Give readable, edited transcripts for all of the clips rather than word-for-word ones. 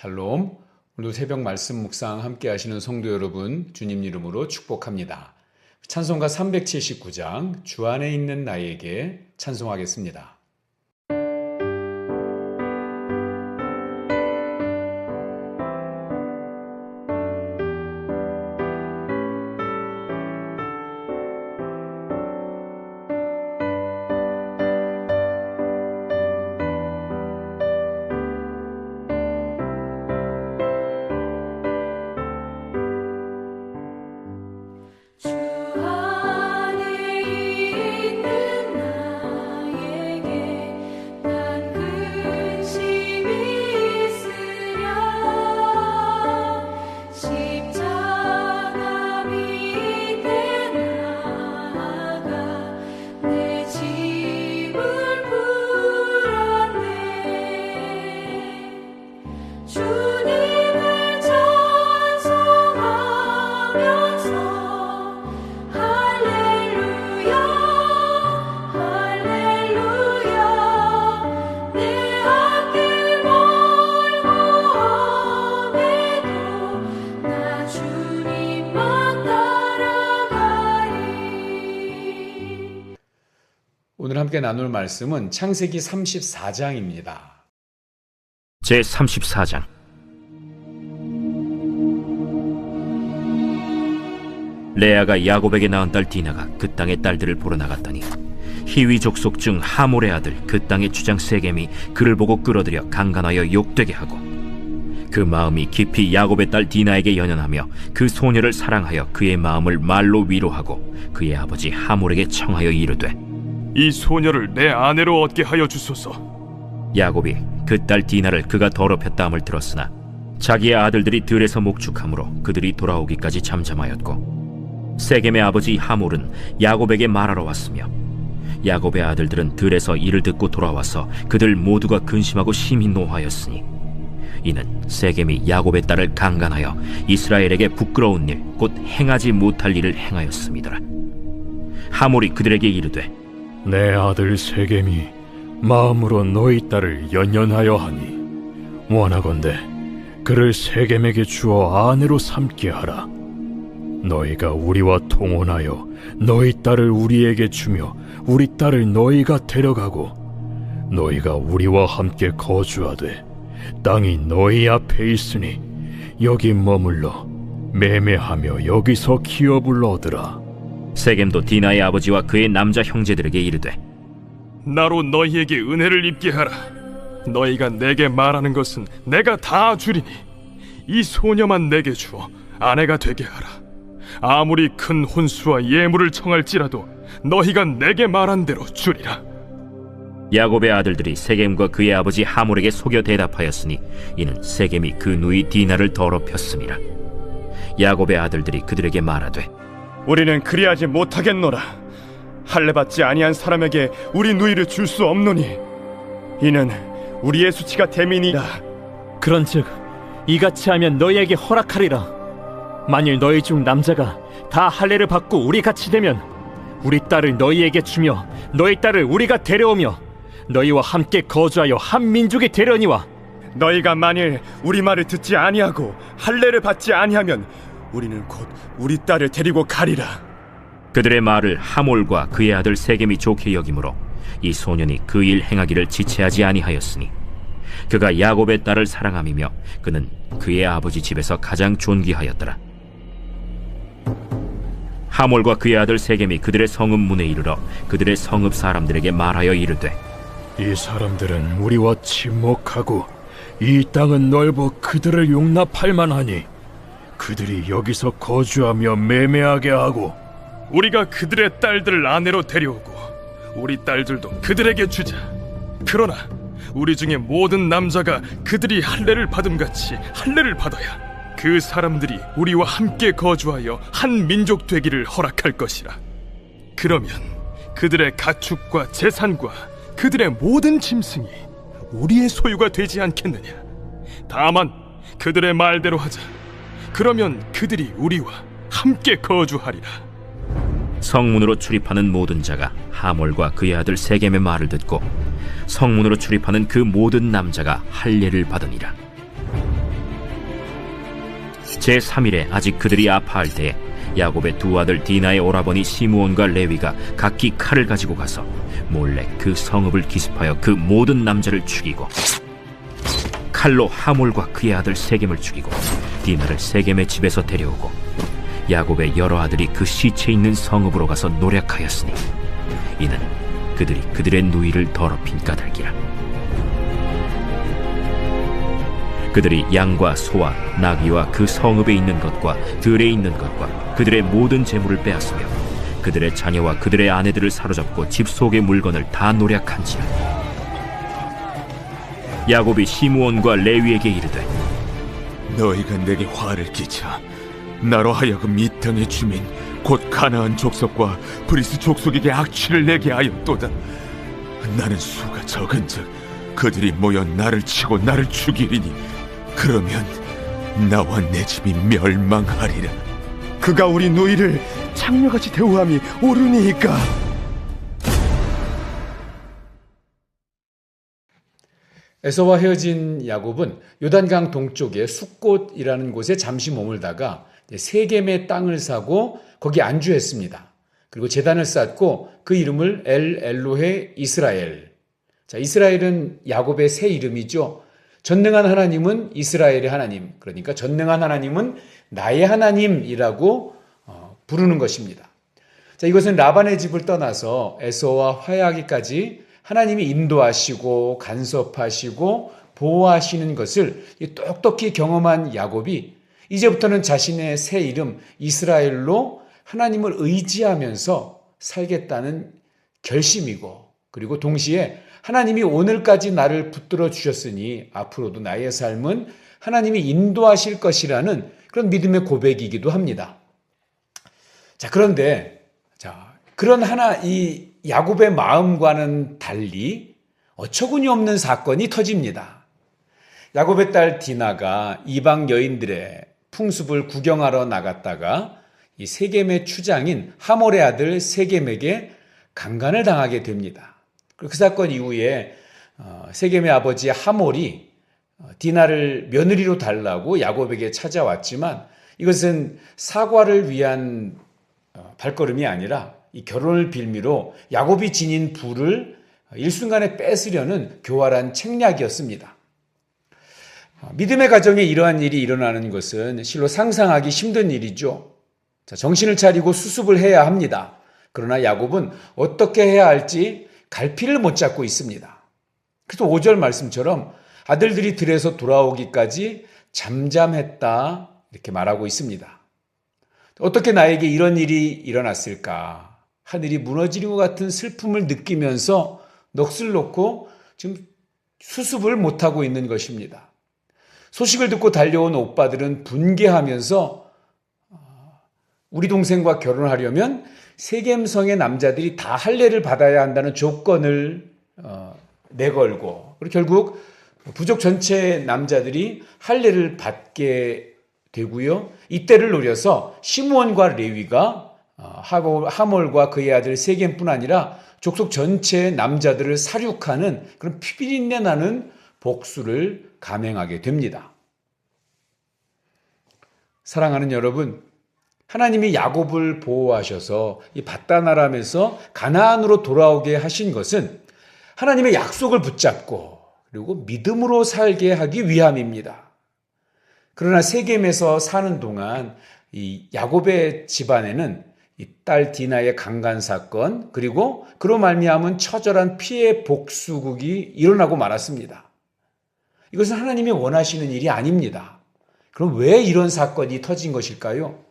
샬롬. 오늘도 새벽 말씀 묵상 함께 하시는 성도 여러분, 주님 이름으로 축복합니다. 찬송가 379장 주 안에 있는 나에게 찬송하겠습니다. 오늘 함께 나눌 말씀은 창세기 34장입니다. 제34장. 레아가 야곱에게 낳은 딸 디나가 그 땅의 딸들을 보러 나갔더니 히위 족속 중 하몰의 아들 그 땅의 주장 세겜이 그를 보고 끌어들여 강간하여 욕되게 하고, 그 마음이 깊이 야곱의 딸 디나에게 연연하며 그 소녀를 사랑하여 그의 마음을 말로 위로하고 그의 아버지 하몰에게 청하여 이르되, 이 소녀를 내 아내로 얻게 하여 주소서. 야곱이 그 딸 디나를 그가 더럽혔다 함을 들었으나 자기의 아들들이 들에서 목축함으로 그들이 돌아오기까지 잠잠하였고, 세겜의 아버지 하몰은 야곱에게 말하러 왔으며 야곱의 아들들은 들에서 이를 듣고 돌아와서 그들 모두가 근심하고 심히 노하였으니, 이는 세겜이 야곱의 딸을 강간하여 이스라엘에게 부끄러운 일 곧 행하지 못할 일을 행하였음이더라. 하몰이 그들에게 이르되, 내 아들 세겜이 마음으로 너희 딸을 연연하여 하니 원하건대 그를 세겜에게 주어 아내로 삼게 하라. 너희가 우리와 통혼하여 너희 딸을 우리에게 주며 우리 딸을 너희가 데려가고 너희가 우리와 함께 거주하되 땅이 너희 앞에 있으니 여기 머물러 매매하며 여기서 기업을 얻으라. 세겜도 디나의 아버지와 그의 남자 형제들에게 이르되, 나로 너희에게 은혜를 입게 하라. 너희가 내게 말하는 것은 내가 다 주리니 이 소녀만 내게 주어 아내가 되게 하라. 아무리 큰 혼수와 예물을 청할지라도 너희가 내게 말한 대로 주리라. 야곱의 아들들이 세겜과 그의 아버지 하몰에게 속여 대답하였으니 이는 세겜이 그 누이 디나를 더럽혔음이라. 야곱의 아들들이 그들에게 말하되, 우리는 그리하지 못하겠노라. 할례받지 아니한 사람에게 우리 누이를 줄 수 없노니 이는 우리의 수치가 됨이니라. 그런즉 이같이 하면 너희에게 허락하리라. 만일 너희 중 남자가 다 할례를 받고 우리 같이 되면 우리 딸을 너희에게 주며 너희 딸을 우리가 데려오며 너희와 함께 거주하여 한 민족이 되려니와, 너희가 만일 우리 말을 듣지 아니하고 할례를 받지 아니하면 우리는 곧 우리 딸을 데리고 가리라. 그들의 말을 하몰과 그의 아들 세겜이 좋게 여기므로 이 소년이 그 일 행하기를 지체하지 아니하였으니, 그가 야곱의 딸을 사랑함이며 그는 그의 아버지 집에서 가장 존귀하였더라. 하몰과 그의 아들 세겜이 그들의 성읍 문에 이르러 그들의 성읍 사람들에게 말하여 이르되, 이 사람들은 우리와 친목하고 이 땅은 넓어 그들을 용납할 만하니 그들이 여기서 거주하며 매매하게 하고 우리가 그들의 딸들을 아내로 데려오고 우리 딸들도 그들에게 주자. 그러나 우리 중에 모든 남자가 그들이 할례를 받음같이 할례를 받아야 그 사람들이 우리와 함께 거주하여 한 민족 되기를 허락할 것이라. 그러면 그들의 가축과 재산과 그들의 모든 짐승이 우리의 소유가 되지 않겠느냐. 다만 그들의 말대로 하자. 그러면 그들이 우리와 함께 거주하리라. 성문으로 출입하는 모든 자가 하몰과 그의 아들 세겜의 말을 듣고 성문으로 출입하는 그 모든 남자가 할례를 받으니라. 제3일에 아직 그들이 아파할 때에 야곱의 두 아들 디나의 오라버니 시므온과 레위가 각기 칼을 가지고 가서 몰래 그 성읍을 기습하여 그 모든 남자를 죽이고 칼로 하몰과 그의 아들 세겜을 죽이고 디나를 세겜의 집에서 데려오고 야곱의 여러 아들이 그 시체 있는 성읍으로 가서 노략하였으니 이는 그들이 그들의 누이를 더럽힌 까닭이라. 그들이 양과 소와 나귀와 그 성읍에 있는 것과 들에 있는 것과 그들의 모든 재물을 빼앗으며 그들의 자녀와 그들의 아내들을 사로잡고 집 속의 물건을 다 노략한지라. 야곱이 시므온과 레위에게 이르되 너희가 내게 화를 끼쳐 나로 하여금 이 땅의 주민 곧 가나안 족속과 브리스 족속에게 악취를 내게 하였도다. 나는 수가 적은즉 그들이 모여 나를 치고 나를 죽이리니 그러면 나와 내 집이 멸망하리라. 그가 우리 누이를 창녀같이 대우함이 옳으니이까. 에서와 헤어진 야곱은 요단강 동쪽의 숫곳이라는 곳에 잠시 머물다가 세겜의 땅을 사고 거기 안주했습니다. 그리고 제단을 쌓고 그 이름을 엘 엘로헤 이스라엘. 자, 이스라엘은 야곱의 새 이름이죠. 전능한 하나님은 이스라엘의 하나님, 그러니까 전능한 하나님은 나의 하나님이라고 부르는 것입니다. 자, 이것은 라반의 집을 떠나서 에서와 화해하기까지 하나님이 인도하시고 간섭하시고 보호하시는 것을 똑똑히 경험한 야곱이 이제부터는 자신의 새 이름 이스라엘로 하나님을 의지하면서 살겠다는 결심이고, 그리고 동시에 하나님이 오늘까지 나를 붙들어 주셨으니 앞으로도 나의 삶은 하나님이 인도하실 것이라는 그런 믿음의 고백이기도 합니다. 자, 그런데 그런 이 야곱의 마음과는 달리 어처구니 없는 사건이 터집니다. 야곱의 딸 디나가 이방 여인들의 풍습을 구경하러 나갔다가 이 세겜의 추장인 하몰의 아들 세겜에게 강간을 당하게 됩니다. 그 사건 이후에 세겜의 아버지 하몰이 디나를 며느리로 달라고 야곱에게 찾아왔지만 이것은 사과를 위한 발걸음이 아니라 이 결혼을 빌미로 야곱이 지닌 부를 일순간에 뺏으려는 교활한 책략이었습니다. 믿음의 가정에 이러한 일이 일어나는 것은 실로 상상하기 힘든 일이죠. 자, 정신을 차리고 수습을 해야 합니다. 그러나 야곱은 어떻게 해야 할지 갈피를 못 잡고 있습니다. 그래서 5절 말씀처럼 아들들이 들에서 돌아오기까지 잠잠했다 이렇게 말하고 있습니다. 어떻게 나에게 이런 일이 일어났을까? 하늘이 무너지는 것 같은 슬픔을 느끼면서 넋을 놓고 지금 수습을 못하고 있는 것입니다. 소식을 듣고 달려온 오빠들은 분개하면서 우리 동생과 결혼하려면 세겜성의 남자들이 다 할례를 받아야 한다는 조건을 내걸고, 그리고 결국 부족 전체 남자들이 할례를 받게 되고요. 이때를 노려서 시므온과 레위가 하몰과 그의 아들 세겜뿐 아니라 족속 전체의 남자들을 살육하는 그런 피비린내 나는 복수를 감행하게 됩니다. 사랑하는 여러분, 하나님이 야곱을 보호하셔서 이 밧단아람에서 가나안으로 돌아오게 하신 것은 하나님의 약속을 붙잡고 그리고 믿음으로 살게 하기 위함입니다. 그러나 세겜에서 사는 동안 이 야곱의 집안에는 이 딸 디나의 강간 사건, 그리고 그로 말미암은 처절한 피해 복수극이 일어나고 말았습니다. 이것은 하나님이 원하시는 일이 아닙니다. 그럼 왜 이런 사건이 터진 것일까요?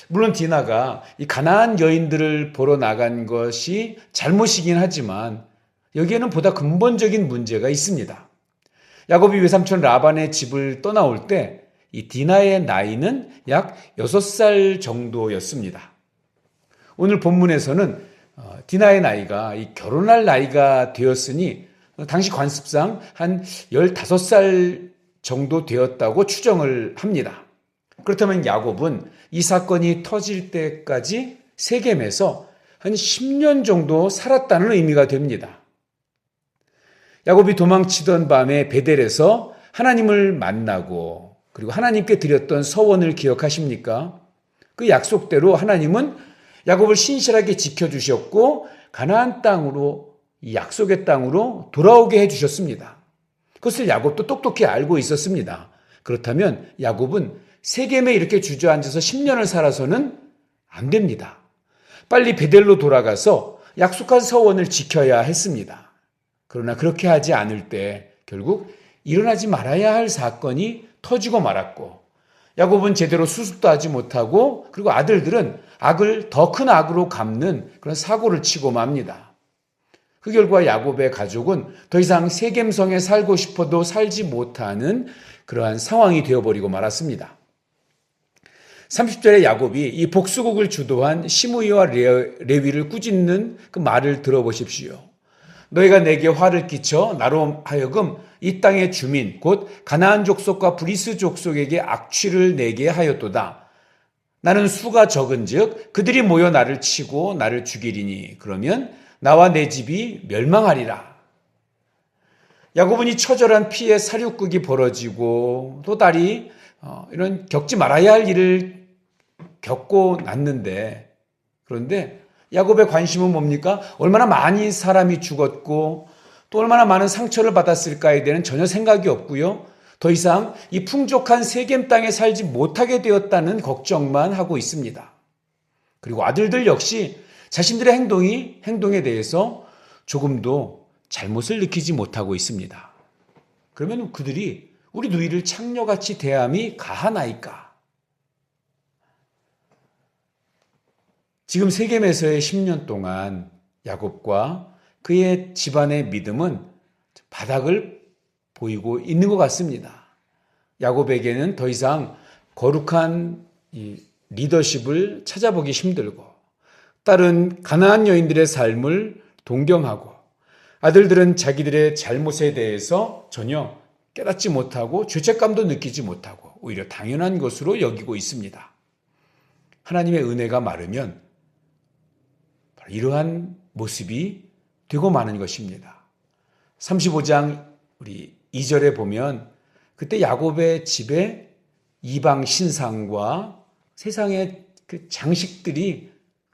물론 디나가 이 가나안 여인들을 보러 나간 것이 잘못이긴 하지만 여기에는 보다 근본적인 문제가 있습니다. 야곱이 외삼촌 라반의 집을 떠나올 때 이 디나의 나이는 약 6살 정도였습니다. 오늘 본문에서는 디나의 나이가 결혼할 나이가 되었으니 당시 관습상 한 15살 정도 되었다고 추정을 합니다. 그렇다면 야곱은 이 사건이 터질 때까지 세겜에서 한 10년 정도 살았다는 의미가 됩니다. 야곱이 도망치던 밤에 베델에서 하나님을 만나고 그리고 하나님께 드렸던 서원을 기억하십니까? 그 약속대로 하나님은 야곱을 신실하게 지켜주셨고 가나안 땅으로, 이 약속의 땅으로 돌아오게 해주셨습니다. 그것을 야곱도 똑똑히 알고 있었습니다. 그렇다면 야곱은 세겜에 이렇게 주저앉아서 10년을 살아서는 안 됩니다. 빨리 베델로 돌아가서 약속한 서원을 지켜야 했습니다. 그러나 그렇게 하지 않을 때 결국 일어나지 말아야 할 사건이 터지고 말았고, 야곱은 제대로 수습도 하지 못하고, 그리고 아들들은 악을 더 큰 악으로 갚는 그런 사고를 치고 맙니다. 그 결과 야곱의 가족은 더 이상 세겜성에 살고 싶어도 살지 못하는 그러한 상황이 되어버리고 말았습니다. 30절에 야곱이 이 복수국을 주도한 시므이와 레위를 꾸짖는 그 말을 들어보십시오. 너희가 내게 화를 끼쳐 나로 하여금 이 땅의 주민 곧 가나안 족속과 브리스 족속에게 악취를 내게 하였도다. 나는 수가 적은즉 그들이 모여 나를 치고 나를 죽이리니 그러면 나와 내 집이 멸망하리라. 야곱은 이 처절한 피해 사륙극이 벌어지고 또 다리 이런 겪지 말아야 할 일을 겪고 났는데, 그런데 야곱의 관심은 뭡니까? 얼마나 많이 사람이 죽었고 또 얼마나 많은 상처를 받았을까에 대한 전혀 생각이 없고요. 더 이상 이 풍족한 세겜 땅에 살지 못하게 되었다는 걱정만 하고 있습니다. 그리고 아들들 역시 자신들의 행동에 대해서 조금도 잘못을 느끼지 못하고 있습니다. 그러면 그들이 우리 누이를 창녀같이 대함이 가하나이까? 지금 세겜에서의 10년 동안 야곱과 그의 집안의 믿음은 바닥을 보이고 있는 것 같습니다. 야곱에게는 더 이상 거룩한 이 리더십을 찾아보기 힘들고, 딸은 가나안 여인들의 삶을 동경하고, 아들들은 자기들의 잘못에 대해서 전혀 깨닫지 못하고 죄책감도 느끼지 못하고 오히려 당연한 것으로 여기고 있습니다. 하나님의 은혜가 마르면 바로 이러한 모습이 되고 마는 것입니다. 35장 우리 2절에 보면 그때 야곱의 집에 이방 신상과 세상의 그 장식들이,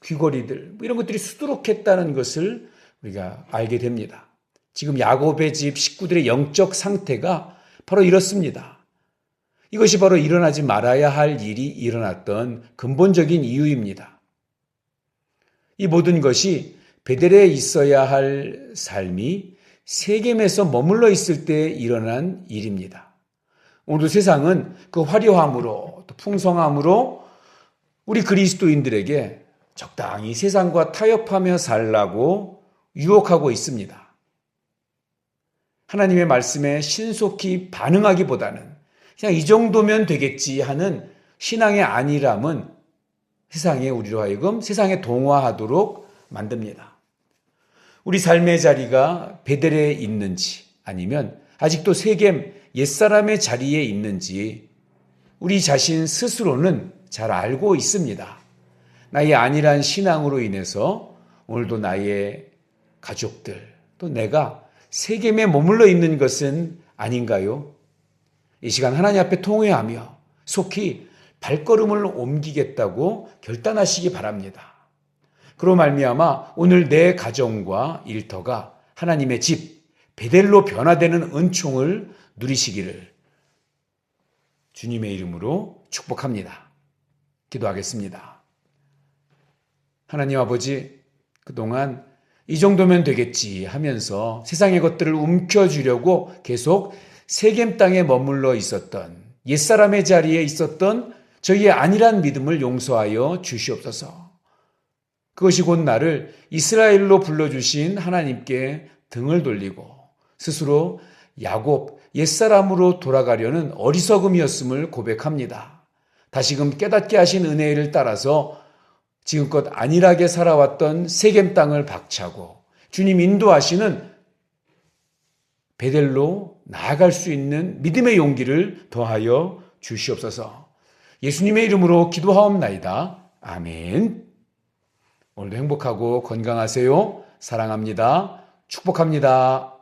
귀걸이들 이런 것들이 수두룩했다는 것을 우리가 알게 됩니다. 지금 야곱의 집 식구들의 영적 상태가 바로 이렇습니다. 이것이 바로 일어나지 말아야 할 일이 일어났던 근본적인 이유입니다. 이 모든 것이 베델에 있어야 할 삶이 세겜에서 머물러 있을 때 일어난 일입니다. 오늘도 세상은 그 화려함으로 또 풍성함으로 우리 그리스도인들에게 적당히 세상과 타협하며 살라고 유혹하고 있습니다. 하나님의 말씀에 신속히 반응하기보다는 그냥 이 정도면 되겠지 하는 신앙의 안일함은 세상에 우리로 하여금 세상에 동화하도록 만듭니다. 우리 삶의 자리가 베델에 있는지 아니면 아직도 세겜 옛사람의 자리에 있는지 우리 자신 스스로는 잘 알고 있습니다. 나의 안일한 신앙으로 인해서 오늘도 나의 가족들 또 내가 세겜에 머물러 있는 것은 아닌가요? 이 시간 하나님 앞에 통회하며 속히 발걸음을 옮기겠다고 결단하시기 바랍니다. 그로 말미암아 오늘 내 가정과 일터가 하나님의 집 베델로 변화되는 은총을 누리시기를 주님의 이름으로 축복합니다. 기도하겠습니다. 하나님 아버지, 그동안 이 정도면 되겠지 하면서 세상의 것들을 움켜쥐려고 계속 세겜 땅에 머물러 있었던 옛사람의 자리에 있었던 저희의 안일한 믿음을 용서하여 주시옵소서. 그것이 곧 나를 이스라엘로 불러주신 하나님께 등을 돌리고 스스로 야곱 옛사람으로 돌아가려는 어리석음이었음을 고백합니다. 다시금 깨닫게 하신 은혜를 따라서 지금껏 안일하게 살아왔던 세겜 땅을 박차고 주님 인도하시는 베델로 나아갈 수 있는 믿음의 용기를 더하여 주시옵소서. 예수님의 이름으로 기도하옵나이다. 아멘. 오늘도 행복하고 건강하세요. 사랑합니다. 축복합니다.